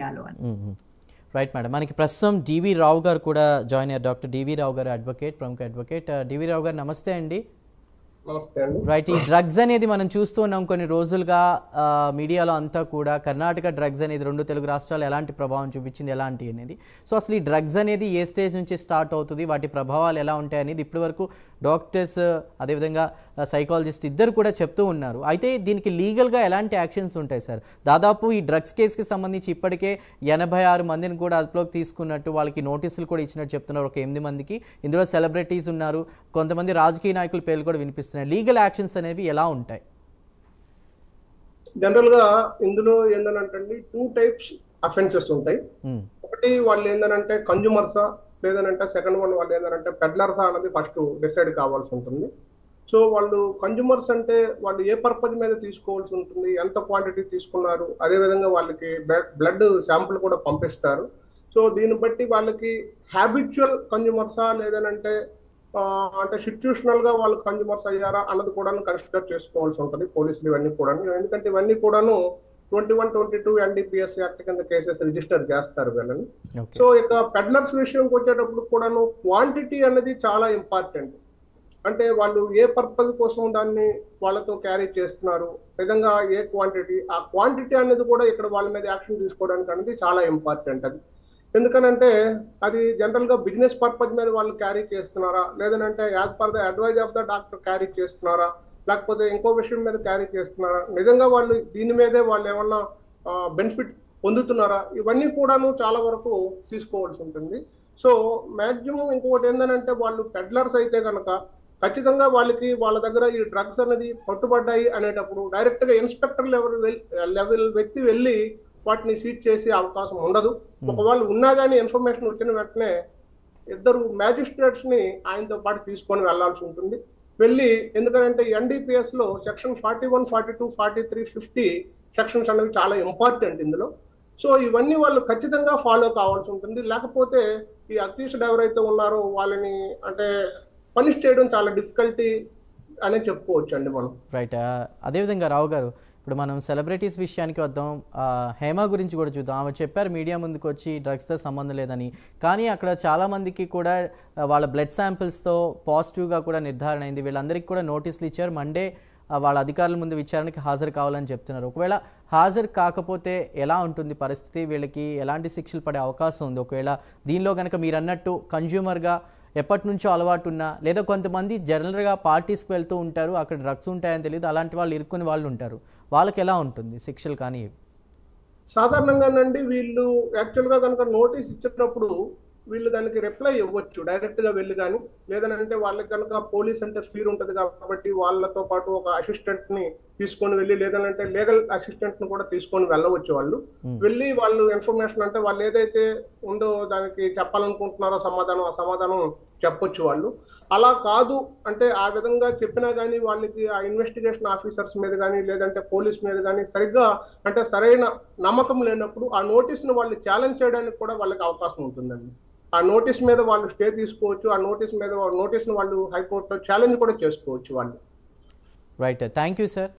చేయాలో అని. Right madam. మనకి ప్రస్తుతం డివి రావు గారు కూడా జాయిన్ అయ్యారు. డాక్టర్ డివి రావు గారు అడ్వకేట్, ప్రముఖ అడ్వకేట్. డివి రావు గారు నమస్తే అండి. నమస్తే అండి. రైట్, ఈ డ్రగ్స్ అనేది మనం చూస్తూ ఉన్నాం కొన్ని రోజులుగా మీడియాలో అంతా కూడా. కర్ణాటక డ్రగ్స్ అనేది రెండు తెలుగు రాష్ట్రాలు ఎలాంటి ప్రభావం చూపించింది, ఎలాంటి అనేది. సో అసలు ఈ డ్రగ్స్ అనేది ఏ స్టేజ్ నుంచి స్టార్ట్ అవుతుంది, వాటి ప్రభావాలు ఎలా ఉంటాయి అనేది ఇప్పటి వరకు డాక్టర్స్ అదేవిధంగా సైకాలజిస్ట్ ఇద్దరు కూడా చెప్తూ ఉన్నారు. అయితే దీనికి లీగల్గా ఎలాంటి యాక్షన్స్ ఉంటాయి సార్? దాదాపు ఈ డ్రగ్స్ కేసుకి సంబంధించి ఇప్పటికే 86 మందిని కూడా అదుపులోకి తీసుకున్నట్టు, వాళ్ళకి నోటీసులు కూడా ఇచ్చినట్టు చెప్తున్నారు. ఒక 8 మందికి. ఇందులో సెలబ్రిటీస్ ఉన్నారు, కొంతమంది రాజకీయ నాయకుల పేర్లు కూడా వినిపిస్తున్నారు. లీగల్ యాక్షన్స్ అనేవి ఎలా ఉంటాయి? జనరల్ గా ఇందులో ఏంటంటే 2 టైప్స్ అఫెన్సెస్ ఉంటాయి. ఒకటి వాళ్ళు ఏంటంటే కన్జ్యూమర్సా, లేదనంటే సెకండ్ వన్ వాళ్ళు ఏంటంటే పెడ్లర్సా అన్నది ఫస్ట్ డిసైడ్ కావాల్సి ఉంటుంది. సో వాళ్ళు కన్జ్యూమర్స్ అంటే వాళ్ళు ఏ పర్పస్ మీద తీసుకోవాల్సి ఉంటుంది, ఎంత క్వాంటిటీ తీసుకున్నారు, అదేవిధంగా వాళ్ళకి బ్లడ్ శాంపుల్ కూడా పంపిస్తారు. సో దీన్ని బట్టి వాళ్ళకి హ్యాబిచువల్ కన్జ్యూమర్సా లేదనంటే అంటే సిచ్యుయేషనల్ గా వాళ్ళు కన్జ్యూమర్స్ అయ్యారా అన్నది కూడా కన్సిడర్ చేసుకోవాల్సి ఉంటుంది పోలీసులు ఇవన్నీ కూడా. ఎందుకంటే ఇవన్నీ కూడాను 21, 22 NDPS యాక్ట్ కింద కేసెస్ రిజిస్టర్ చేస్తారు వీళ్ళని. సో ఇక పెడ్లర్స్ విషయంకి వచ్చేటప్పుడు కూడాను క్వాంటిటీ అనేది చాలా ఇంపార్టెంట్. అంటే వాళ్ళు ఏ పర్పస్ కోసం దాన్ని వాళ్ళతో క్యారీ చేస్తున్నారు, విధంగా ఏ క్వాంటిటీ, ఆ క్వాంటిటీ అనేది కూడా ఇక్కడ వాళ్ళ మీద యాక్షన్ తీసుకోవడానికి అనేది చాలా ఇంపార్టెంట్. అది ఎందుకనంటే అది జనరల్ గా బిజినెస్ పర్పస్ మీద వాళ్ళు క్యారీ చేస్తున్నారా, లేదంటే as per the advice of the doctor carry చేస్తున్నారా, లేకపోతే ఇంకో విషయం మీద క్యారీ చేస్తున్నారా, నిజంగా వాళ్ళు దీని మీదే వాళ్ళు ఏమన్నా బెనిఫిట్ పొందుతున్నారా, ఇవన్నీ కూడాను చాలా వరకు తీసుకోవాల్సి ఉంటుంది. సో మ్యాక్సిమం ఇంకొకటి ఏంటంటే వాళ్ళు పెడ్లర్స్ అయితే కనుక ఖచ్చితంగా వాళ్ళకి వాళ్ళ దగ్గర ఈ డ్రగ్స్ అనేది పట్టుబడ్డాయి అనేటప్పుడు డైరెక్ట్ గా ఇన్స్పెక్టర్ లెవెల్ వ్యక్తి వెళ్ళి వాటిని సీజ్ చేసే అవకాశం ఉండదు. ఒకవేళ ఉన్నా కానీ ఇన్ఫర్మేషన్ వచ్చిన వెంటనే ఇద్దరు మ్యాజిస్ట్రేట్స్ ని ఆయనతో పాటు తీసుకొని వెళ్లాల్సి ఉంటుంది. వెళ్ళి ఎందుకంటే NDPS లో సెక్షన్ 41, 42, 43, 50 సెక్షన్స్ అనేవి చాలా ఇంపార్టెంట్ ఇందులో. సో ఇవన్నీ వాళ్ళు ఖచ్చితంగా ఫాలో కావాల్సి ఉంటుంది. లేకపోతే ఈ అక్యూజ్డ్ ఎవరైతే ఉన్నారో వాళ్ళని అంటే పనిష్ చేయడం చాలా డిఫికల్టీ అనే చెప్పుకోవచ్చు అండి మనం. రైట్. అదేవిధంగా రావు గారు, ఇప్పుడు మనం సెలబ్రిటీస్ విషయానికి వద్దాం. హేమ గురించి కూడా చూద్దాం. ఆమె చెప్పారు మీడియా ముందుకు వచ్చి డ్రగ్స్తో సంబంధం లేదని. కానీ అక్కడ చాలామందికి కూడా వాళ్ళ బ్లడ్ శాంపిల్స్తో పాజిటివ్గా కూడా నిర్ధారణ అయింది. వీళ్ళందరికీ కూడా నోటీసులు ఇచ్చారు. మండే వాళ్ళ అధికారుల ముందు విచారణకి హాజరు కావాలని చెప్తున్నారు. ఒకవేళ హాజరు కాకపోతే ఎలా ఉంటుంది పరిస్థితి? వీళ్ళకి ఎలాంటి శిక్షలు పడే అవకాశం ఉంది? ఒకవేళ దీనిలో కనుక మీరు అన్నట్టు కన్జ్యూమర్గా ఎప్పటి నుంచో అలవాటు ఉన్నా, లేదా కొంతమంది జనరల్గా పార్టీస్కి వెళ్తూ ఉంటారు, అక్కడ డ్రగ్స్ ఉంటాయని తెలియదు, అలాంటి వాళ్ళు ఇరుక్కుని వాళ్ళు ఉంటారు, వాళ్ళకి ఎలా ఉంటుంది శిక్షలు? కానీ సాధారణంగానండి వీళ్ళు యాక్చువల్గా కనుక నోటీస్ ఇచ్చినప్పుడు వీళ్ళు దానికి రిప్లై ఇవ్వచ్చు డైరెక్ట్ గా వెళ్ళి. కానీ లేదనంటే వాళ్ళకి కనుక పోలీస్ అంటే స్పీడ్ ఉంటుంది కాబట్టి వాళ్ళతో పాటు ఒక అసిస్టెంట్ ని తీసుకొని వెళ్ళి, లేదంటే లీగల్ అసిస్టెంట్ ని కూడా తీసుకొని వెళ్ళవచ్చు. వాళ్ళు వెళ్ళి వాళ్ళు ఇన్ఫర్మేషన్ అంటే వాళ్ళు ఏదైతే ఉందో దానికి చెప్పాలనుకుంటున్నారో ఆ సమాధానం చెప్పొచ్చు వాళ్ళు. అలా కాదు అంటే ఆ విధంగా చెప్పినా కానీ వాళ్ళకి ఆ ఇన్వెస్టిగేషన్ ఆఫీసర్స్ మీద కానీ లేదంటే పోలీస్ మీద కానీ సరిగ్గా అంటే సరైన నమ్మకం లేనప్పుడు ఆ నోటీస్ను వాళ్ళు ఛాలెంజ్ చేయడానికి కూడా వాళ్ళకి అవకాశం ఉంటుందండి. ఆ నోటీస్ మీద వాళ్ళు స్టే తీసుకోవచ్చు. ఆ నోటీస్ను వాళ్ళు హైకోర్టులో ఛాలెంజ్ కూడా చేసుకోవచ్చు వాళ్ళు. రైట్. Thank you sir.